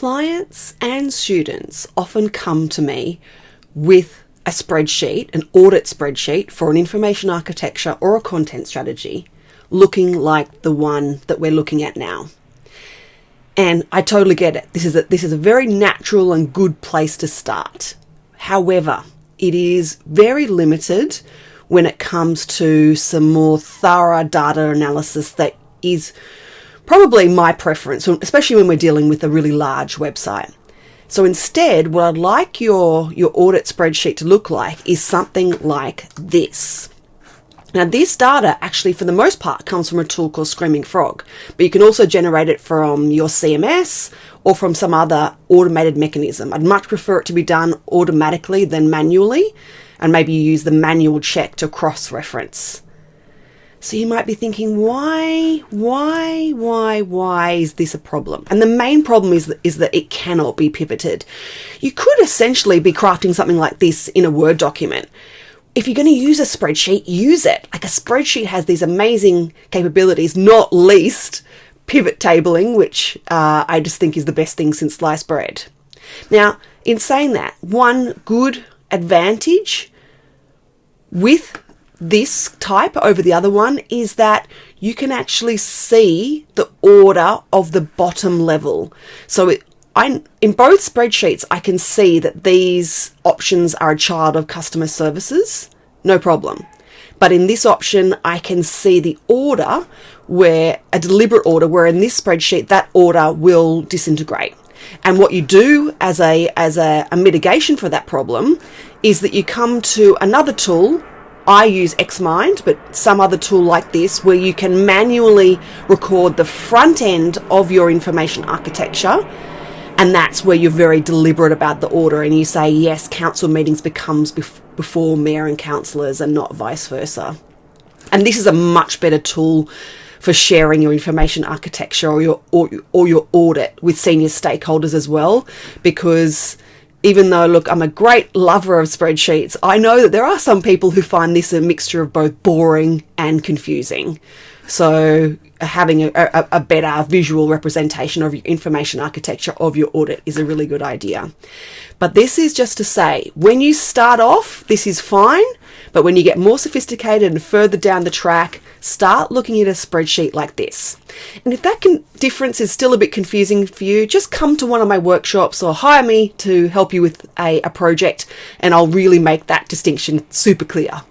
clients and students often come to me with a spreadsheet, an audit spreadsheet for an information architecture or a content strategy, looking like the one that we're looking at now. And I totally get it. This is a very natural and good place to start. However, it is very limited when it comes to some more thorough data analysis that is probably my preference, especially when we're dealing with a really large website. So instead, what I'd like your audit spreadsheet to look like is something like this. Now, this data actually, for the most part, comes from a tool called Screaming Frog, but you can also generate it from your CMS or from some other automated mechanism. I'd much prefer it to be done automatically than manually, and maybe you use the manual check to cross-reference. So you might be thinking, why is this a problem? And the main problem is that it cannot be pivoted. You could essentially be crafting something like this in a Word document. If you're going to use a spreadsheet, use it. Like, a spreadsheet has these amazing capabilities, not least pivot tabling, which I just think is the best thing since sliced bread. Now, in saying that, one good advantage with this type over the other one is that you can actually see the order of the bottom level. So in both spreadsheets, I can see that these options are a child of customer services, no problem. But in this option, I can see the order, where a deliberate order, where in this spreadsheet, that order will disintegrate. And what you do as a mitigation for that problem is that you come to another tool. I use Xmind, but some other tool like this, where you can manually record the front end of your information architecture. And that's where you're very deliberate about the order, and you say, yes, council meetings becomes before mayor and councillors and not vice versa. And this is a much better tool for sharing your information architecture or your audit with senior stakeholders as well, because even though, look, I'm a great lover of spreadsheets, I know that there are some people who find this a mixture of both boring and confusing. So having a better visual representation of your information architecture of your audit is a really good idea. But this is just to say, when you start off, this is fine. But when you get more sophisticated and further down the track, start looking at a spreadsheet like this. And if that difference is still a bit confusing for you, just come to one of my workshops or hire me to help you with a project, and I'll really make that distinction super clear.